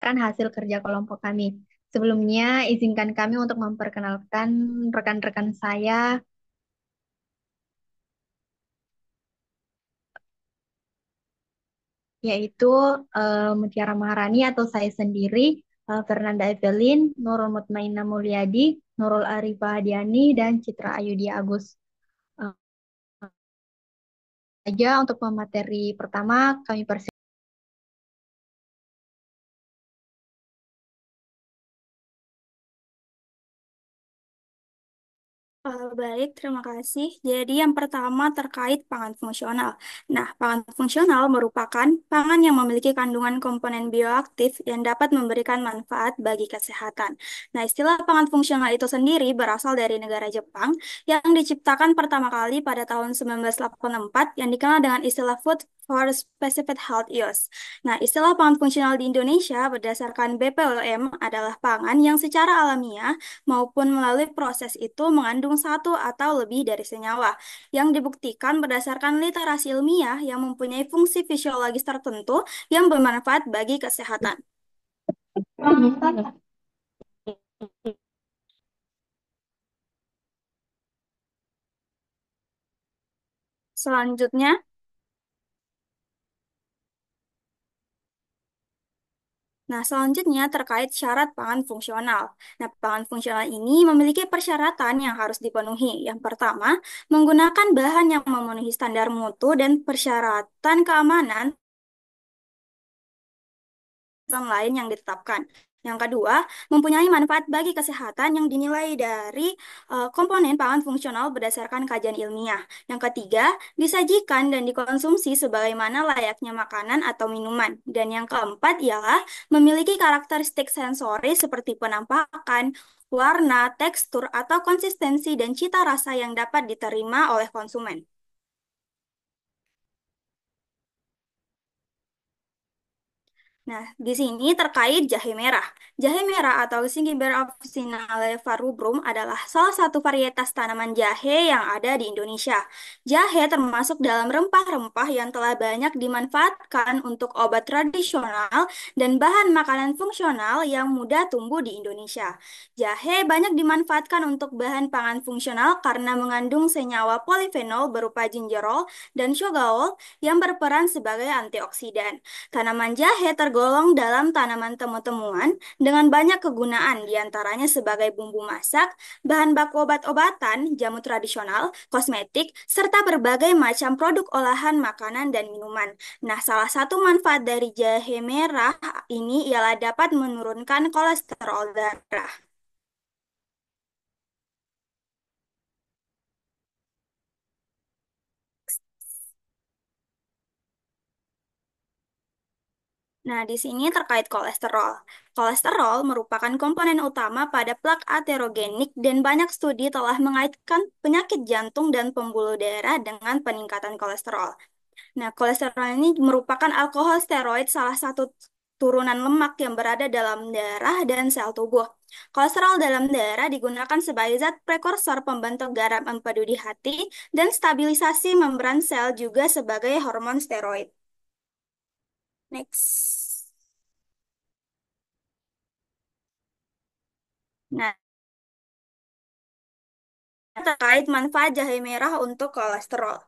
hasil kerja kelompok kami. Sebelumnya, izinkan kami untuk memperkenalkan rekan-rekan saya, yaitu Mutiara Maharani atau saya sendiri, Fernanda Evelyn, Nurul Mutmainah Mulyadi, Nurul Arifah Hadiani, dan Citra Ayudi Agus. Eh, Aja untuk pemateri pertama, kami persilakan. Baik, terima kasih. Jadi yang pertama terkait pangan fungsional. Nah, pangan fungsional merupakan pangan yang memiliki kandungan komponen bioaktif yang dapat memberikan manfaat bagi kesehatan. Nah, istilah pangan fungsional itu sendiri berasal dari negara Jepang yang diciptakan pertama kali pada tahun 1984 yang dikenal dengan istilah Food for Specific Health Use. Nah, istilah pangan fungsional di Indonesia berdasarkan BPOM adalah pangan yang secara alamiah maupun melalui proses itu mengandung satu atau lebih dari senyawa yang dibuktikan berdasarkan literasi ilmiah yang mempunyai fungsi fisiologis tertentu yang bermanfaat bagi kesehatan. Selanjutnya, selanjutnya terkait syarat pangan fungsional. Nah, pangan fungsional ini memiliki persyaratan yang harus dipenuhi. Yang pertama, menggunakan bahan yang memenuhi standar mutu dan persyaratan keamanan lain yang ditetapkan. Yang kedua, mempunyai manfaat bagi kesehatan yang dinilai dari komponen pangan fungsional berdasarkan kajian ilmiah. Yang ketiga, disajikan dan dikonsumsi sebagaimana layaknya makanan atau minuman. Dan yang keempat ialah memiliki karakteristik sensori seperti penampakan, warna, tekstur, atau konsistensi dan cita rasa yang dapat diterima oleh konsumen. Nah, di sini terkait jahe merah. Jahe merah atau Cingiber officinale varubrum adalah salah satu varietas tanaman jahe yang ada di Indonesia. Jahe termasuk dalam rempah-rempah yang telah banyak dimanfaatkan untuk obat tradisional dan bahan makanan fungsional yang mudah tumbuh di Indonesia. Jahe banyak dimanfaatkan untuk bahan pangan fungsional karena mengandung senyawa polifenol berupa gingerol dan shogaol yang berperan sebagai antioksidan. Tanaman jahe tergolong dalam tanaman temu-temuan dengan banyak kegunaan, diantaranya sebagai bumbu masak, bahan baku obat-obatan, jamu tradisional, kosmetik, serta berbagai macam produk olahan makanan dan minuman. Nah, salah satu manfaat dari jahe merah ini ialah dapat menurunkan kolesterol darah. Nah, di sini terkait kolesterol. Kolesterol merupakan komponen utama pada plak aterogenik dan banyak studi telah mengaitkan penyakit jantung dan pembuluh darah dengan peningkatan kolesterol. Nah, kolesterol ini merupakan alkohol steroid salah satu turunan lemak yang berada dalam darah dan sel tubuh. Kolesterol dalam darah digunakan sebagai zat prekursor pembentuk garam empedu di hati dan stabilisasi membran sel juga sebagai hormon steroid. Next. Nah, terkait manfaat jahe merah untuk kolesterol.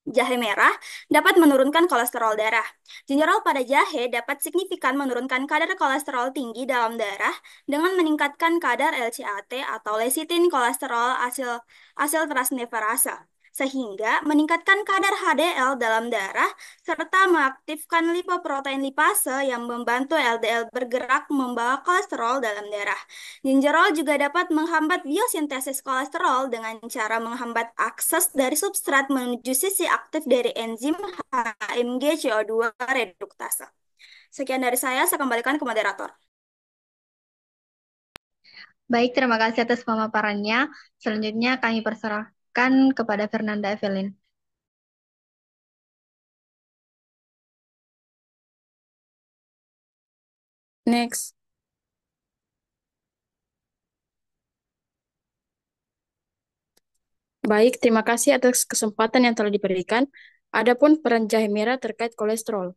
Jahe merah dapat menurunkan kolesterol darah. Gingerol pada jahe dapat signifikan menurunkan kadar kolesterol tinggi dalam darah dengan meningkatkan kadar LCAT atau lecithin kolesterol asil asil transneferase, sehingga meningkatkan kadar HDL dalam darah serta mengaktifkan lipoprotein lipase yang membantu LDL bergerak membawa kolesterol dalam darah. Gingerol juga dapat menghambat biosintesis kolesterol dengan cara menghambat akses dari substrat menuju sisi aktif dari enzim HMG CO2 reduktase. Sekian dari saya kembalikan ke moderator. Baik, terima kasih atas pemaparannya. Selanjutnya kami perserahkan kepada Fernanda Evelyn. Next. Baik, terima kasih atas kesempatan yang telah diberikan. Adapun peran jahe merah terkait kolesterol.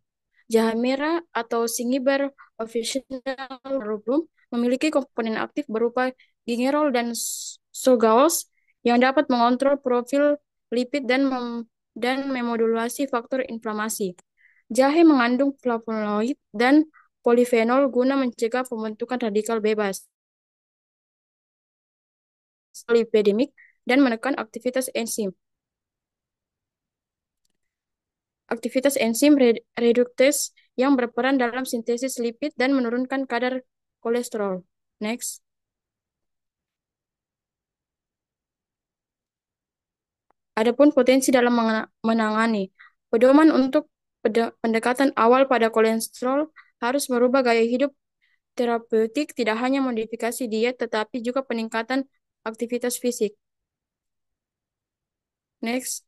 Jahe merah atau Singiber officinal rubrum memiliki komponen aktif berupa gingerol dan sogaols yang dapat mengontrol profil lipid dan memodulasi faktor inflamasi. Jahe mengandung flavonoid dan polifenol guna mencegah pembentukan radikal bebas lipidemik dan menekan aktivitas enzim reduktase yang berperan dalam sintesis lipid dan menurunkan kadar kolesterol. Next. Adapun potensi dalam menangani pedoman untuk pendekatan awal pada kolesterol harus merubah gaya hidup terapeutik, tidak hanya modifikasi diet tetapi juga peningkatan aktivitas fisik. Next.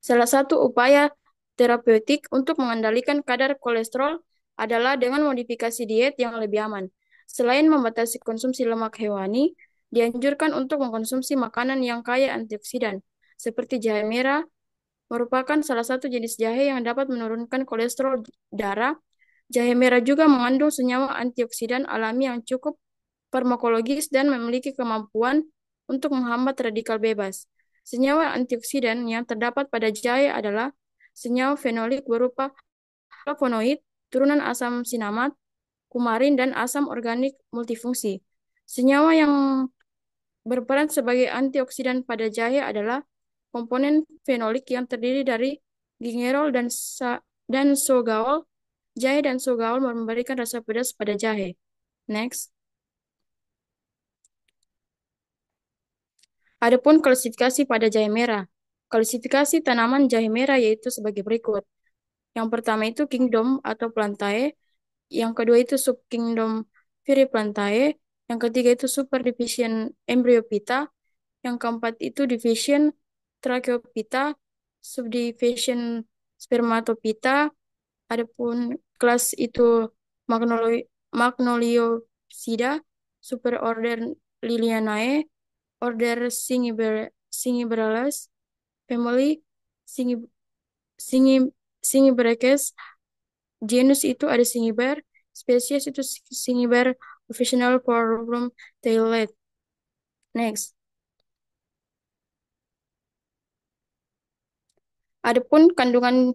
Salah satu upaya terapeutik untuk mengendalikan kadar kolesterol adalah dengan modifikasi diet yang lebih aman. Selain membatasi konsumsi lemak hewani, dianjurkan untuk mengkonsumsi makanan yang kaya antioksidan, seperti jahe merah, merupakan salah satu jenis jahe yang dapat menurunkan kolesterol darah. Jahe merah juga mengandung senyawa antioksidan alami yang cukup farmakologis dan memiliki kemampuan untuk menghambat radikal bebas. Senyawa antioksidan yang terdapat pada jahe adalah senyawa fenolik berupa flavonoid, turunan asam sinamat, kumarin, dan asam organik multifungsi. Senyawa yang berperan sebagai antioksidan pada jahe adalah komponen fenolik yang terdiri dari gingerol dan sogaol. Jahe dan sogaol memberikan rasa pedas pada jahe. Next. Adapun klasifikasi pada jahe merah. Klasifikasi tanaman jahe merah yaitu sebagai berikut. Yang pertama itu kingdom atau plantae, yang kedua itu subkingdom Viriplantae, yang ketiga itu superdivision Embryophyta, yang keempat itu division Tracheophyta, subdivision Spermatophyta, adapun kelas itu Magnoliopsida, superorder Lilianae, order Singiberales, family Singi- Singi- Singiberacus, genus itu ada Singiber, spesies itu Singiber officinal forum tailed. Next. Adapun kandungan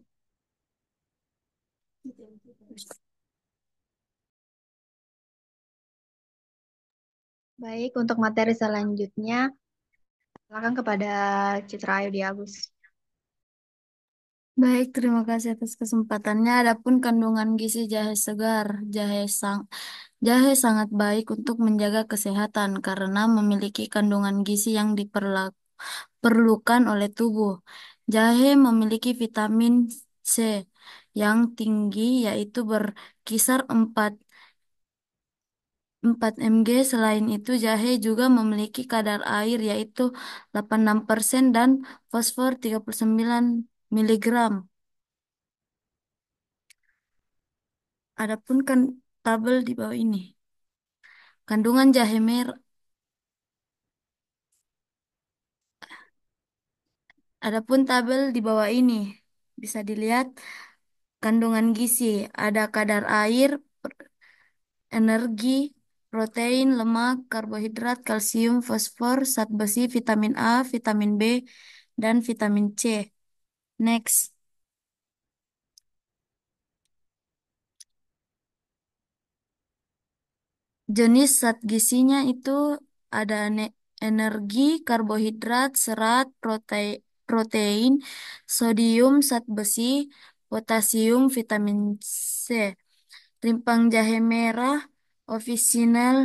Baik, untuk materi selanjutnya, silakan kepada Citra Ayu di Agus. Baik, terima kasih atas kesempatannya. Adapun kandungan gizi jahe segar, jahe sangat baik untuk menjaga kesehatan karena memiliki kandungan gizi yang diperlukan oleh tubuh. Jahe memiliki vitamin C yang tinggi yaitu berkisar 4 mg. Selain itu, jahe juga memiliki kadar air yaitu 86% dan fosfor 39 miligram. Adapun kan tabel di bawah ini. Kandungan jahe merah. Adapun tabel di bawah ini bisa dilihat kandungan gizi. Ada kadar air, energi, protein, lemak, karbohidrat, kalsium, fosfor, zat besi, vitamin A, vitamin B, dan vitamin C. Next. Jenis zat gizinya itu ada energi, karbohidrat, serat, protein, sodium, zat besi, potasium, vitamin C. Rimpang jahe merah officinal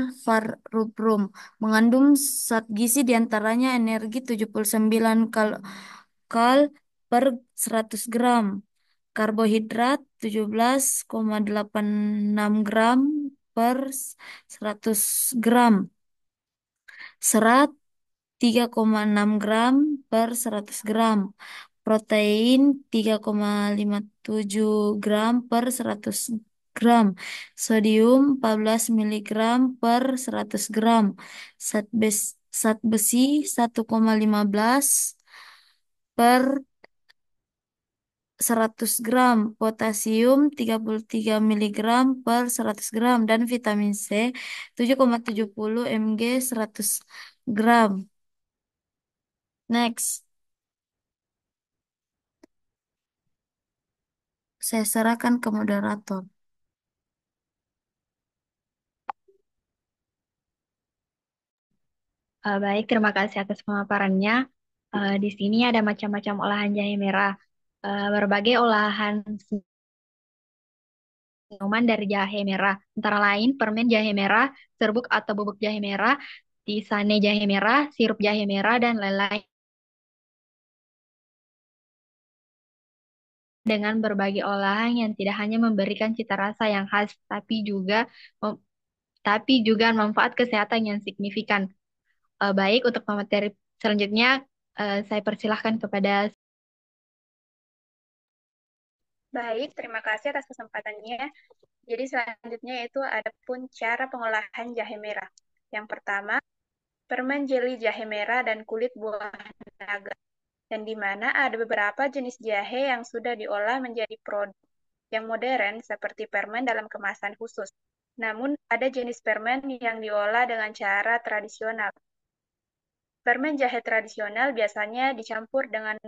rubrum mengandung zat gizi diantaranya energi 79 kal per 100 gram, karbohidrat 17,86 gram per 100 gram, serat 3,6 gram per 100 gram, protein 3,57 gram per 100 gram, sodium 14 miligram per 100 gram, zat besi 1,15 per 100 gram, potasium 33 miligram per 100 gram, dan vitamin C 7,70 mg 100 gram. Next, saya serahkan ke moderator. Baik, terima kasih atas pemaparannya. Di sini ada macam-macam olahan jahe merah. Berbagai olahan minuman dari jahe merah, antara lain permen jahe merah, serbuk atau bubuk jahe merah, tisane jahe merah, sirup jahe merah, dan lain-lain dengan berbagai olahan yang tidak hanya memberikan cita rasa yang khas, mem- tapi juga manfaat kesehatan yang signifikan. Baik, untuk materi selanjutnya, saya persilahkan kepada. Baik, terima kasih atas kesempatannya. Jadi selanjutnya itu ada pun cara pengolahan jahe merah. Yang pertama, permen jeli jahe merah dan kulit buah naga. Dan di mana ada beberapa jenis jahe yang sudah diolah menjadi produk yang modern seperti permen dalam kemasan khusus. Namun ada jenis permen yang diolah dengan cara tradisional. Permen jahe tradisional biasanya dicampur dengan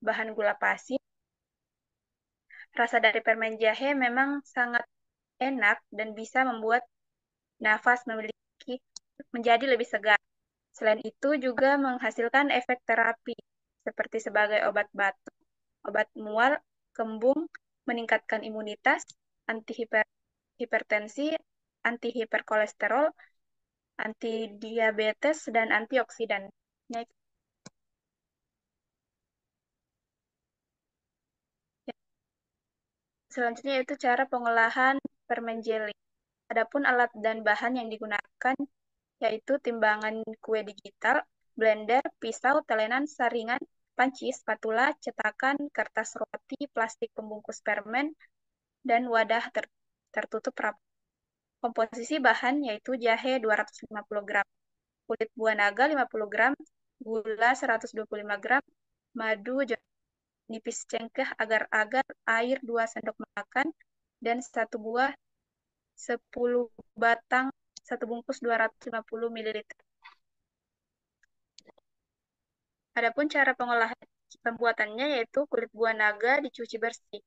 bahan gula pasir. Rasa dari permen jahe memang sangat enak dan bisa membuat nafas menjadi lebih segar. Selain itu juga menghasilkan efek terapi seperti sebagai obat batuk, obat mual, kembung, meningkatkan imunitas, anti-hipertensi, anti-hiperkolesterol, anti-diabetes, dan antioksidan. Next. Selanjutnya itu cara pengolahan permen jelly. Adapun alat dan bahan yang digunakan yaitu timbangan kue digital, blender, pisau, telenan, saringan, panci, spatula, cetakan, kertas roti, plastik pembungkus permen, dan wadah tertutup rapat. Komposisi bahan yaitu jahe 250 gram, kulit buah naga 50 gram, gula 125 gram, madu nipis cengkeh agar-agar, air 2 sendok makan, dan satu buah 10 batang, satu bungkus 250 ml. Adapun cara pengolahan pembuatannya yaitu kulit buah naga dicuci bersih,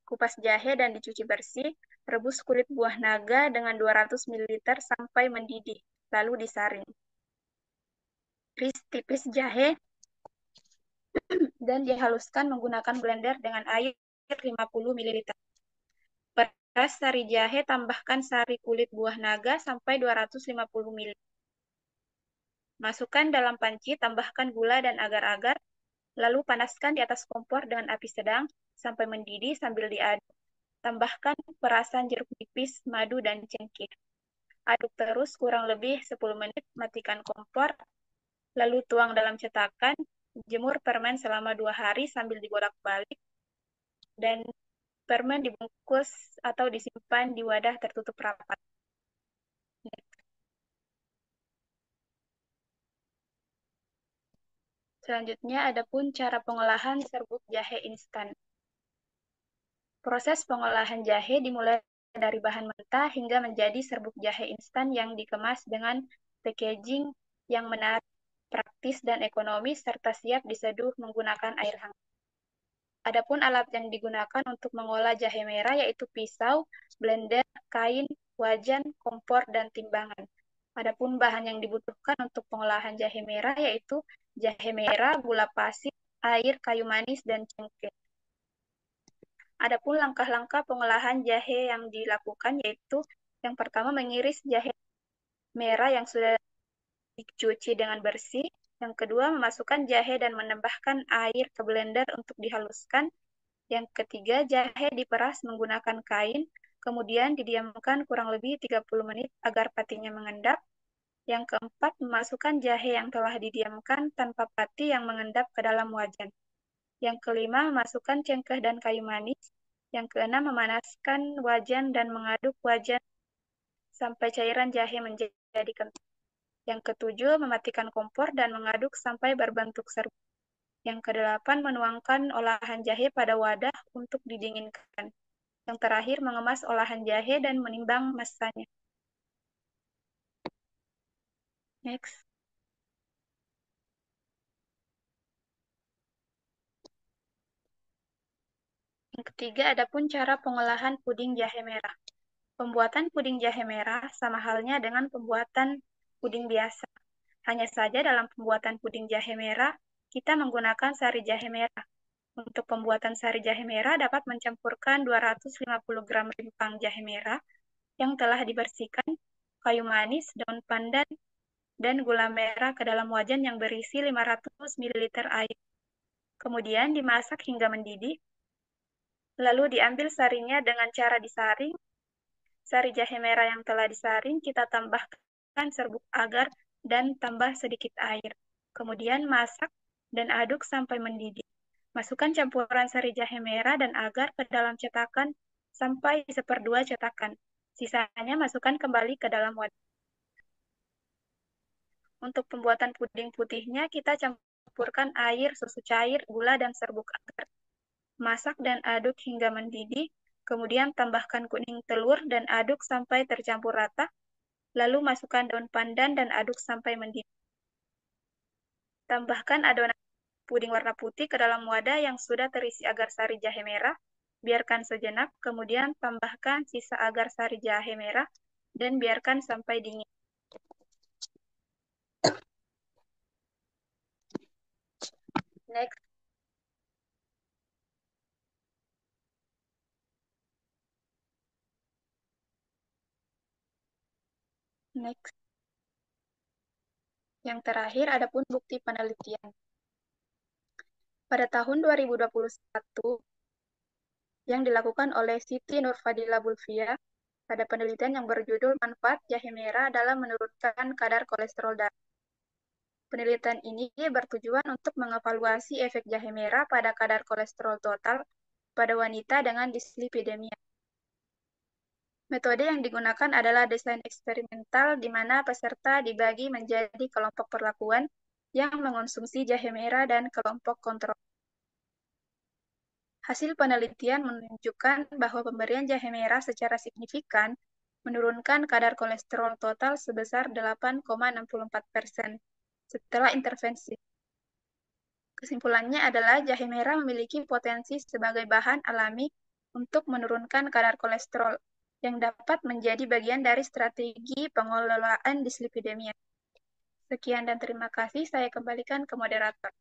kupas jahe dan dicuci bersih, rebus kulit buah naga dengan 200 ml sampai mendidih, lalu disaring. Iris tipis jahe dan dihaluskan menggunakan blender dengan air 50 ml. Peras sari jahe, tambahkan sari kulit buah naga sampai 250 ml. Masukkan dalam panci, tambahkan gula dan agar-agar, lalu panaskan di atas kompor dengan api sedang sampai mendidih sambil diaduk. Tambahkan perasan jeruk nipis, madu, dan cengkeh. Aduk terus kurang lebih 10 menit, matikan kompor, lalu tuang dalam cetakan, jemur permen selama 2 hari sambil dibolak-balik, dan permen dibungkus atau disimpan di wadah tertutup rapat. Selanjutnya ada pun cara pengolahan serbuk jahe instan. Proses pengolahan jahe dimulai dari bahan mentah hingga menjadi serbuk jahe instan yang dikemas dengan packaging yang menarik, praktis dan ekonomis serta siap diseduh menggunakan air hangat. Adapun alat yang digunakan untuk mengolah jahe merah yaitu pisau, blender, kain, wajan, kompor, dan timbangan. Adapun bahan yang dibutuhkan untuk pengolahan jahe merah yaitu jahe merah, gula pasir, air, kayu manis, dan cengkeh. Adapun langkah-langkah pengolahan jahe yang dilakukan yaitu yang pertama mengiris jahe merah yang sudah dicuci dengan bersih. Yang kedua memasukkan jahe dan menambahkan air ke blender untuk dihaluskan. Yang ketiga jahe diperas menggunakan kain, kemudian didiamkan kurang lebih 30 menit agar patinya mengendap. Yang keempat memasukkan jahe yang telah didiamkan tanpa pati yang mengendap ke dalam wajan. Yang kelima, memasukkan cengkeh dan kayu manis. Yang keenam, memanaskan wajan dan mengaduk wajan sampai cairan jahe menjadi kental. Yang ketujuh, mematikan kompor dan mengaduk sampai berbentuk serbuk. Yang kedelapan, menuangkan olahan jahe pada wadah untuk didinginkan. Yang terakhir, mengemas olahan jahe dan menimbang massanya. Next. Yang ketiga, adapun cara pengolahan puding jahe merah. Pembuatan puding jahe merah sama halnya dengan pembuatan puding biasa. Hanya saja dalam pembuatan puding jahe merah, kita menggunakan sari jahe merah. Untuk pembuatan sari jahe merah dapat mencampurkan 250 gram rimpang jahe merah yang telah dibersihkan, kayu manis, daun pandan, dan gula merah ke dalam wajan yang berisi 500 ml air. Kemudian dimasak hingga mendidih, lalu diambil sarinya dengan cara disaring. Sari jahe merah yang telah disaring kita tambahkan serbuk agar dan tambah sedikit air. Kemudian masak dan aduk sampai mendidih. Masukkan campuran sari jahe merah dan agar ke dalam cetakan sampai 1/2 cetakan. Sisanya masukkan kembali ke dalam wadah. Untuk pembuatan puding putihnya, kita campurkan air, susu cair, gula, dan serbuk agar. Masak dan aduk hingga mendidih, kemudian tambahkan kuning telur dan aduk sampai tercampur rata, lalu masukkan daun pandan dan aduk sampai mendidih. Tambahkan adonan puding warna putih ke dalam wadah yang sudah terisi agar sari jahe merah, biarkan sejenak, kemudian tambahkan sisa agar sari jahe merah, dan biarkan sampai dingin. Next. Next. Yang terakhir, adapun bukti penelitian. Pada tahun 2021, yang dilakukan oleh Siti Nurfadila Bulvia pada penelitian yang berjudul Manfaat Jahe Merah dalam Menurunkan Kadar Kolesterol Darah. Penelitian ini bertujuan untuk mengevaluasi efek jahe merah pada kadar kolesterol total pada wanita dengan dislipidemia. Metode yang digunakan adalah desain eksperimental di mana peserta dibagi menjadi kelompok perlakuan yang mengonsumsi jahe merah dan kelompok kontrol. Hasil penelitian menunjukkan bahwa pemberian jahe merah secara signifikan menurunkan kadar kolesterol total sebesar 8,64% setelah intervensi. Kesimpulannya adalah jahe merah memiliki potensi sebagai bahan alami untuk menurunkan kadar kolesterol yang dapat menjadi bagian dari strategi pengelolaan dislipidemia. Sekian dan terima kasih, saya kembalikan ke moderator.